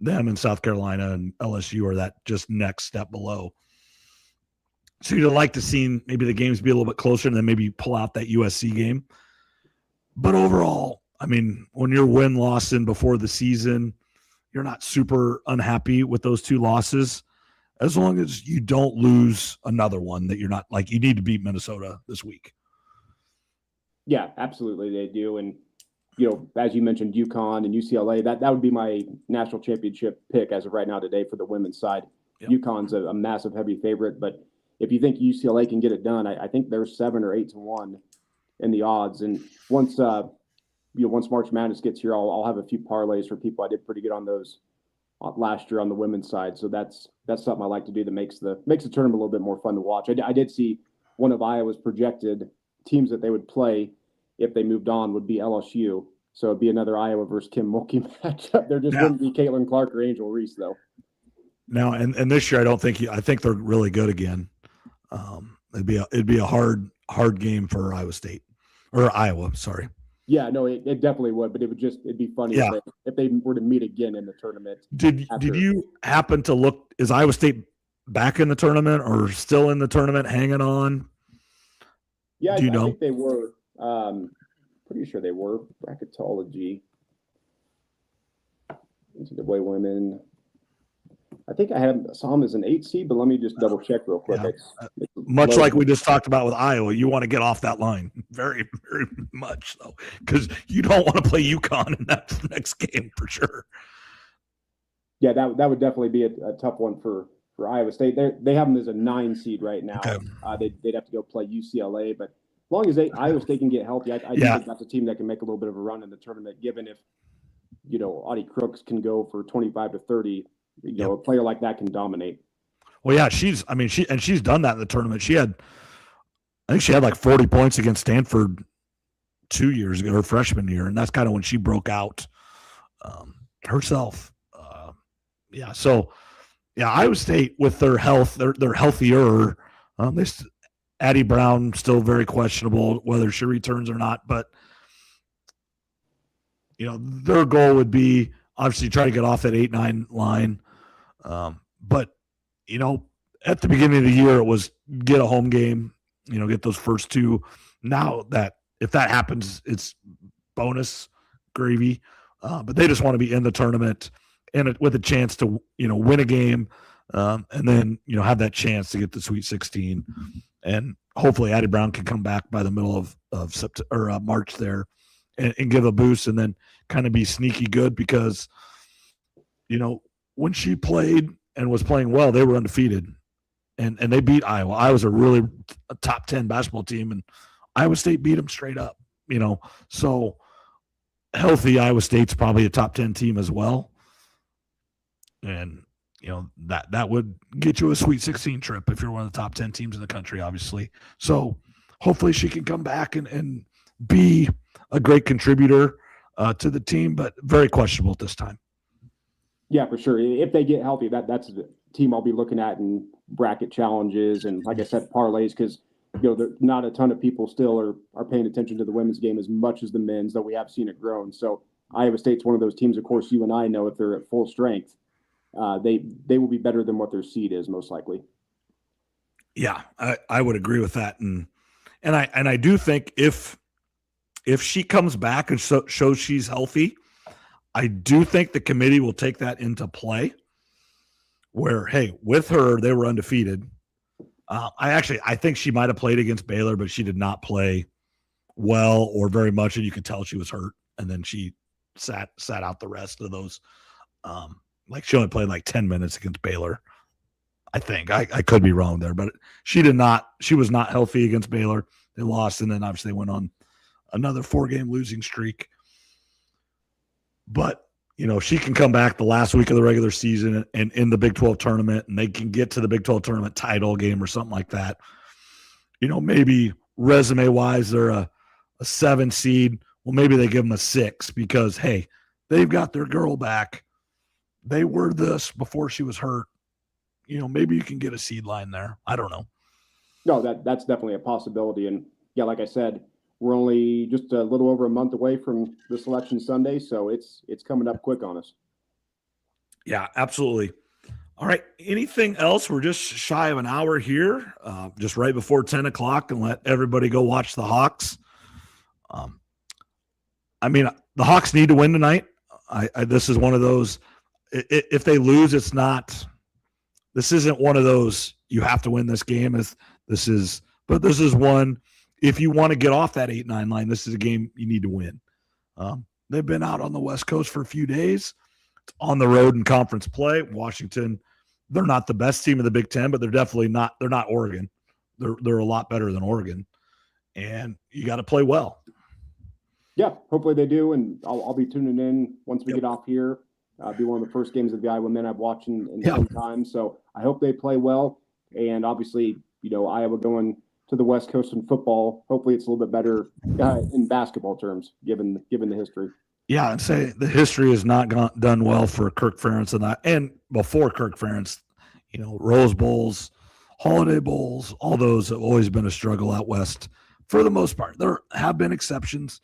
S1: Them and South Carolina and LSU are that just next step below. So you'd like to see maybe the games be a little bit closer and then maybe pull out that USC game. But overall, I mean, when you're win-loss in before the season, you're not super unhappy with those 2 losses. As long as you don't lose another one that you're not like you need to beat Minnesota this week.
S2: Yeah, absolutely they do. And, as you mentioned, UConn and UCLA, that would be my national championship pick as of right now today for the women's side. Yep. UConn's a massive heavy favorite, but if you think UCLA can get it done, I think they're 7 or 8-1 in the odds. And once March Madness gets here, I'll have a few parlays for people. I did pretty good on those last year on the women's side. So that's something I like to do that makes the tournament a little bit more fun to watch. I did see one of Iowa's projected teams that they would play if they moved on would be LSU. So it'd be another Iowa versus Kim Mulkey matchup. There just wouldn't be Caitlin Clark or Angel Reese, though.
S1: No, and this year I think they're really good again. It'd be a hard game for Iowa State or Iowa. Sorry.
S2: Yeah, no, it definitely would, but it'd be funny if they were to meet again in the tournament.
S1: Did you happen to look? Is Iowa State back in the tournament or still in the tournament, hanging on?
S2: Yeah, I think they were. Pretty sure they were. Bracketology. NCAA women. I think I saw them as an 8 seed, but let me just double check real quick.
S1: Yeah. Much like we just talked about with Iowa, you want to get off that line very, very much so, because you don't want to play UConn in that next game for sure.
S2: Yeah, that would definitely be a tough one for Iowa State. They have them as a 9 seed right now. Okay. They'd have to go play UCLA, but as long as Iowa State can get healthy, I think that's a team that can make a little bit of a run in the tournament. Given if Audie Crooks can go for 25 to 30. A player like that can dominate.
S1: Well, yeah, she's done that in the tournament. I think she had like 40 points against Stanford 2 years ago, her freshman year, and that's kind of when she broke out herself. So Iowa State with their health, they're healthier. Addie Brown still very questionable whether she returns or not, but their goal would be obviously try to get off that 8-9 line. But at the beginning of the year, it was get a home game, get those first two. Now that if that happens, it's bonus gravy. But they just want to be in the tournament and with a chance to, win a game, and then, have that chance to get the Sweet 16. And hopefully Addie Brown can come back by the middle of September or March there and give a boost and then kind of be sneaky good because, when she played and was playing well, they were undefeated and they beat Iowa. Iowa's a top 10 basketball team and Iowa State beat them straight up, so healthy Iowa State's probably a top 10 team as well. And, that would get you a Sweet 16 trip if you're one of the top 10 teams in the country, obviously. So hopefully she can come back and be a great contributor to the team, but very questionable at this time.
S2: Yeah, for sure. If they get healthy, that's the team I'll be looking at in bracket challenges and, like I said, parlays, because not a ton of people still are paying attention to the women's game as much as the men's, though we have seen it grown. So Iowa State's one of those teams, of course, you and I know if they're at full strength, they will be better than what their seed is most likely.
S1: Yeah, I would agree with that, and I do think if she comes back and shows she's healthy, I do think the committee will take that into play. Where with her they were undefeated. I think she might have played against Baylor, but she did not play well or very much, and you could tell she was hurt. And then she sat out the rest of those. She only played like 10 minutes against Baylor. I think I could be wrong there, but she was not healthy against Baylor. They lost, and then obviously they went on another 4-game losing streak. But she can come back the last week of the regular season and in the Big 12 tournament, and they can get to the Big 12 tournament title game or something like that. Maybe resume-wise, they're a 7 seed. Well, maybe they give them a 6 because, they've got their girl back. They were this before she was hurt. Maybe you can get a seed line there. I don't know.
S2: No, that's definitely a possibility. And, yeah, like I said, we're only just a little over a month away from the Selection Sunday, so it's coming up quick on us.
S1: Yeah, absolutely. All right. Anything else? We're just shy of an hour here, just right before 10 o'clock, and let everybody go watch the Hawks. The Hawks need to win tonight. This is one of those. If they lose, this isn't one of those you have to win this game. This is one. If you want to get off that 8-9 line, this is a game you need to win. They've been out on the West Coast for a few days. It's on the road in conference play. Washington, they're not the best team of the Big Ten, but they're definitely not. They're not Oregon. They're a lot better than Oregon, and you got to play well.
S2: Yeah, hopefully they do, and I'll be tuning in once we get off here. Be one of the first games of the Iowa men I've watched in some time. So I hope they play well, and obviously, Iowa going to the West Coast in football. Hopefully, it's a little bit better in basketball terms, given the history.
S1: Yeah, and say the history has not done well for Kirk Ferentz and before Kirk Ferentz, Rose Bowls, Holiday Bowls, all those have always been a struggle out west for the most part. There have been exceptions.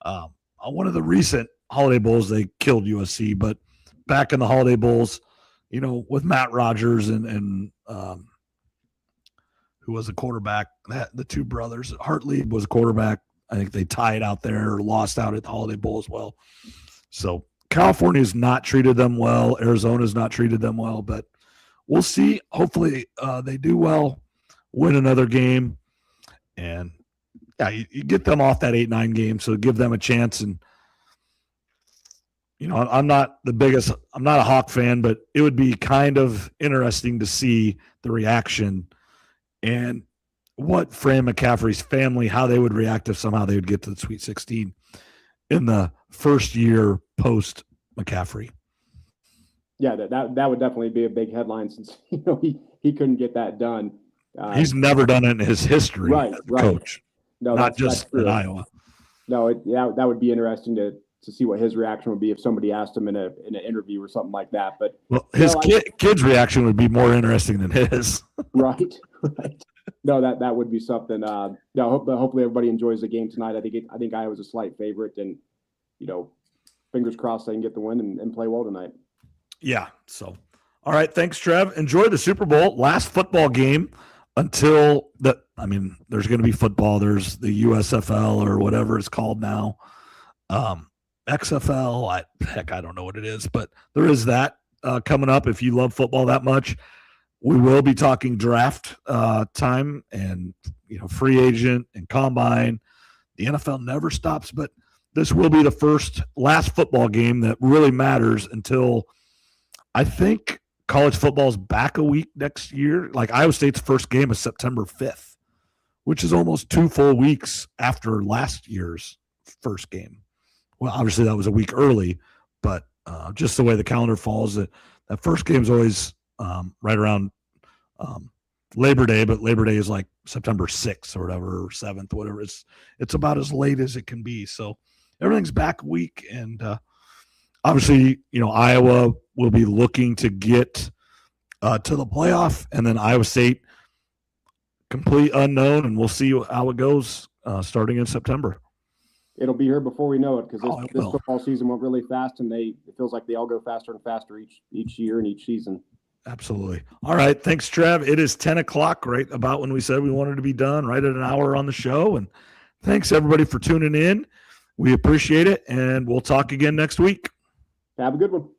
S1: One of the recent Holiday Bowls, they killed USC, but back in the Holiday Bowls, with Matt Rogers and who was a quarterback, the two brothers, Hartley was a quarterback. I think they tied out there or lost out at the Holiday Bowl as well. So California's not treated them well. Arizona's not treated them well, but we'll see. Hopefully they do well, win another game, and you get them off that 8-9 game, so give them a chance. And I'm not a Hawk fan, but it would be kind of interesting to see the reaction and what Fran McCaffrey's family, how they would react if somehow they would get to the Sweet 16 in the first year post McCaffrey.
S2: Yeah, that would definitely be a big headline since he couldn't get that done.
S1: He's never done it in his history
S2: Right,
S1: as a
S2: right.
S1: coach,
S2: No,
S1: not
S2: that's
S1: just in
S2: true.
S1: Iowa.
S2: No, that would be interesting to see what his reaction would be if somebody asked him in an interview or something like that. But
S1: Well, his kid's reaction would be more interesting than his.
S2: Right. No, that would be something. No, hopefully everybody enjoys the game tonight. I think Iowa's a slight favorite, and fingers crossed they can get the win and play well tonight.
S1: Yeah. So, all right. Thanks, Trev. Enjoy the Super Bowl. Last football game until there's going to be football. There's the USFL or whatever it's called now. XFL. I don't know what it is, but there is that coming up. If you love football that much, we will be talking draft time and free agent and combine. The NFL never stops, but this will be the last football game that really matters until I think college football is back a week next year. Like Iowa State's first game is September 5th, which is almost 2 full weeks after last year's first game. Well, obviously that was a week early, but just the way the calendar falls, that first game is always right around Labor Day, but Labor Day is like September 6th or whatever, or 7th, whatever. It's about as late as it can be. So everything's back a week, and obviously, Iowa will be looking to get to the playoff, and then Iowa State, complete unknown, and we'll see how it goes starting in September.
S2: It'll be here before we know it, because this football season went really fast, and it feels like they all go faster and faster each year and each season.
S1: Absolutely. All right. Thanks, Trev. It is 10 o'clock, right about when we said we wanted to be done, right at an hour on the show. And thanks, everybody, for tuning in. We appreciate it, and we'll talk again next week.
S2: Have a good one.